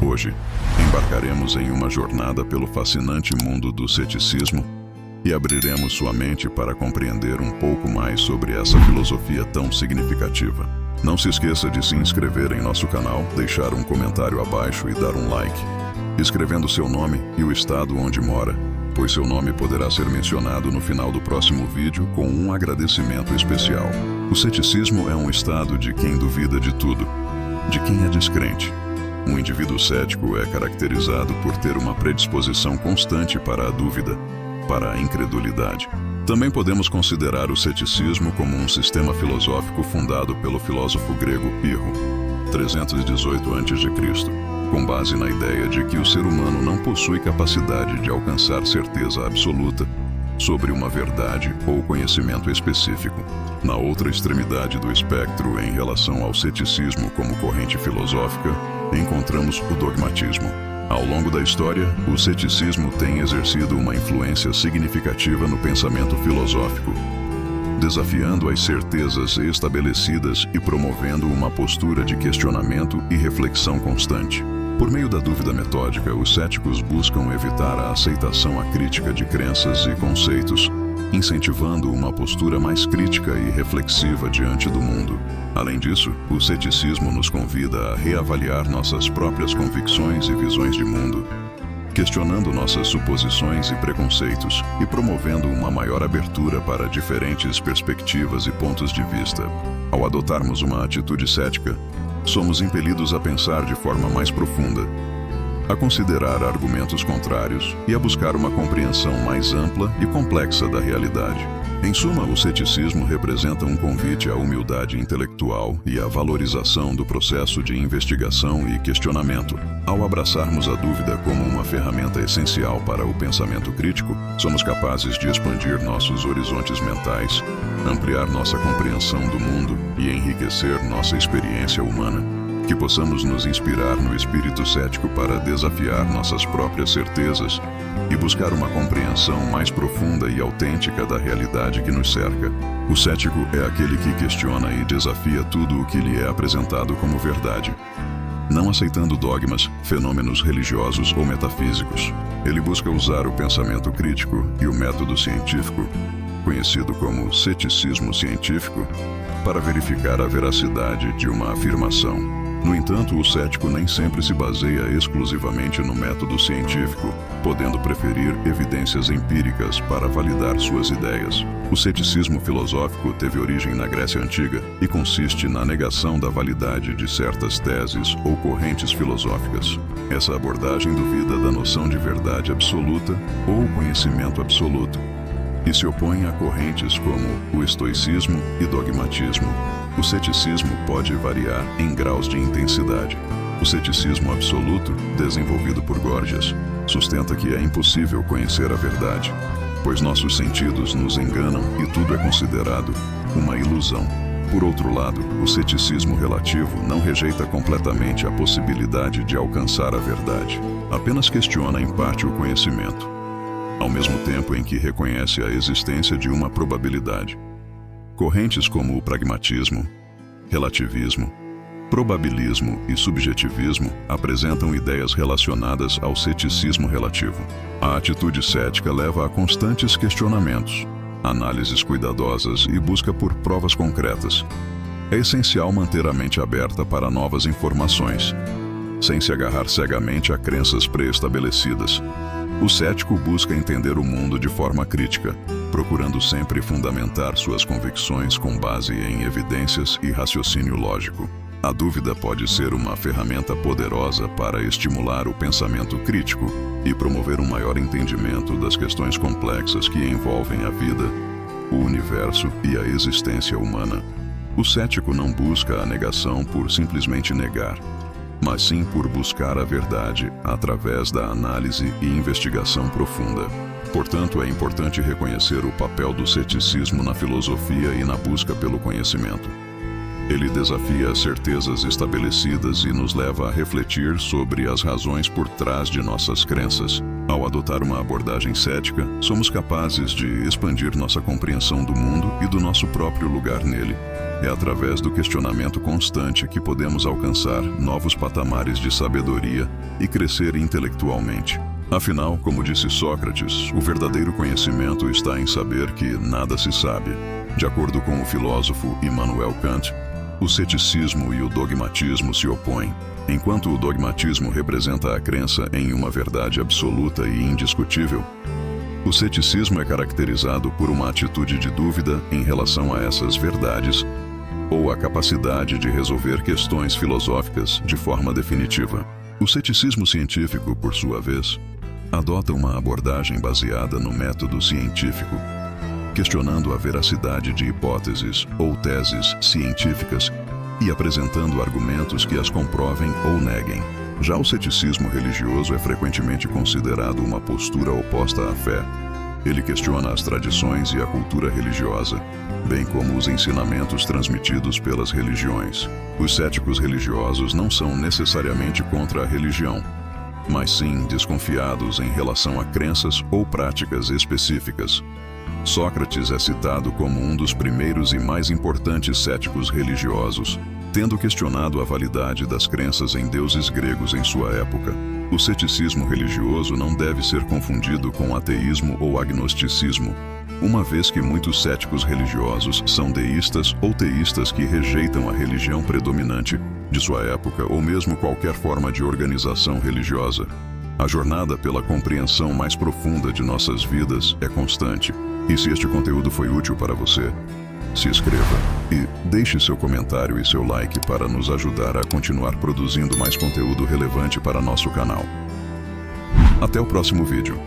Hoje, embarcaremos em uma jornada pelo fascinante mundo do ceticismo e abriremos sua mente para compreender um pouco mais sobre essa filosofia tão significativa. Não se esqueça de se inscrever em nosso canal, deixar um comentário abaixo e dar um like, escrevendo seu nome e o estado onde mora, pois seu nome poderá ser mencionado no final do próximo vídeo com um agradecimento especial. O ceticismo é um estado de quem duvida de tudo, de quem é descrente. Um indivíduo cético é caracterizado por ter uma predisposição constante para a dúvida, para a incredulidade. Também podemos considerar o ceticismo como um sistema filosófico fundado pelo filósofo grego Pirro, 318 a.C., com base na ideia de que o ser humano não possui capacidade de alcançar certeza absoluta sobre uma verdade ou conhecimento específico. Na outra extremidade do espectro, em relação ao ceticismo como corrente filosófica, encontramos o dogmatismo. Ao longo da história, o ceticismo tem exercido uma influência significativa no pensamento filosófico, desafiando as certezas estabelecidas e promovendo uma postura de questionamento e reflexão constante. Por meio da dúvida metódica, os céticos buscam evitar a aceitação acrítica de crenças e conceitos, incentivando uma postura mais crítica e reflexiva diante do mundo. Além disso, o ceticismo nos convida a reavaliar nossas próprias convicções e visões de mundo, questionando nossas suposições e preconceitos e promovendo uma maior abertura para diferentes perspectivas e pontos de vista. Ao adotarmos uma atitude cética, somos impelidos a pensar de forma mais profunda, a considerar argumentos contrários e a buscar uma compreensão mais ampla e complexa da realidade. Em suma, o ceticismo representa um convite à humildade intelectual e à valorização do processo de investigação e questionamento. Ao abraçarmos a dúvida como uma ferramenta essencial para o pensamento crítico, somos capazes de expandir nossos horizontes mentais, ampliar nossa compreensão do mundo e enriquecer nossa experiência humana. Que possamos nos inspirar no espírito cético para desafiar nossas próprias certezas e buscar uma compreensão mais profunda e autêntica da realidade que nos cerca. O cético é aquele que questiona e desafia tudo o que lhe é apresentado como verdade, não aceitando dogmas, fenômenos religiosos ou metafísicos. Ele busca usar o pensamento crítico e o método científico, conhecido como ceticismo científico, para verificar a veracidade de uma afirmação. No entanto, o cético nem sempre se baseia exclusivamente no método científico, podendo preferir evidências empíricas para validar suas ideias. O ceticismo filosófico teve origem na Grécia Antiga e consiste na negação da validade de certas teses ou correntes filosóficas. Essa abordagem duvida da noção de verdade absoluta ou conhecimento absoluto e se opõe a correntes como o estoicismo e dogmatismo. O ceticismo pode variar em graus de intensidade. O ceticismo absoluto, desenvolvido por Gorgias, sustenta que é impossível conhecer a verdade, pois nossos sentidos nos enganam e tudo é considerado uma ilusão. Por outro lado, o ceticismo relativo não rejeita completamente a possibilidade de alcançar a verdade, apenas questiona em parte o conhecimento, ao mesmo tempo em que reconhece a existência de uma probabilidade. Correntes como o pragmatismo, relativismo, probabilismo e subjetivismo apresentam ideias relacionadas ao ceticismo relativo. A atitude cética leva a constantes questionamentos, análises cuidadosas e busca por provas concretas. É essencial manter a mente aberta para novas informações, sem se agarrar cegamente a crenças pré-estabelecidas. O cético busca entender o mundo de forma crítica, procurando sempre fundamentar suas convicções com base em evidências e raciocínio lógico. A dúvida pode ser uma ferramenta poderosa para estimular o pensamento crítico e promover um maior entendimento das questões complexas que envolvem a vida, o universo e a existência humana. O cético não busca a negação por simplesmente negar, mas sim por buscar a verdade através da análise e investigação profunda. Portanto, é importante reconhecer o papel do ceticismo na filosofia e na busca pelo conhecimento. Ele desafia as certezas estabelecidas e nos leva a refletir sobre as razões por trás de nossas crenças, Ao adotar uma abordagem cética, somos capazes de expandir nossa compreensão do mundo e do nosso próprio lugar nele. É através do questionamento constante que podemos alcançar novos patamares de sabedoria e crescer intelectualmente. Afinal, como disse Sócrates, o verdadeiro conhecimento está em saber que nada se sabe. De acordo com o filósofo Immanuel Kant, o ceticismo e o dogmatismo se opõem. Enquanto o dogmatismo representa a crença em uma verdade absoluta e indiscutível, o ceticismo é caracterizado por uma atitude de dúvida em relação a essas verdades ou a capacidade de resolver questões filosóficas de forma definitiva. O ceticismo científico, por sua vez, adota uma abordagem baseada no método científico, questionando a veracidade de hipóteses ou teses científicas e apresentando argumentos que as comprovem ou neguem. Já o ceticismo religioso é frequentemente considerado uma postura oposta à fé. Ele questiona as tradições e a cultura religiosa, bem como os ensinamentos transmitidos pelas religiões. Os céticos religiosos não são necessariamente contra a religião, mas sim desconfiados em relação a crenças ou práticas específicas. Sócrates é citado como um dos primeiros e mais importantes céticos religiosos, tendo questionado a validade das crenças em deuses gregos em sua época. O ceticismo religioso não deve ser confundido com ateísmo ou agnosticismo, uma vez que muitos céticos religiosos são deístas ou teístas que rejeitam a religião predominante de sua época ou mesmo qualquer forma de organização religiosa. A jornada pela compreensão mais profunda de nossas vidas é constante. E se este conteúdo foi útil para você, se inscreva e deixe seu comentário e seu like para nos ajudar a continuar produzindo mais conteúdo relevante para nosso canal. Até o próximo vídeo.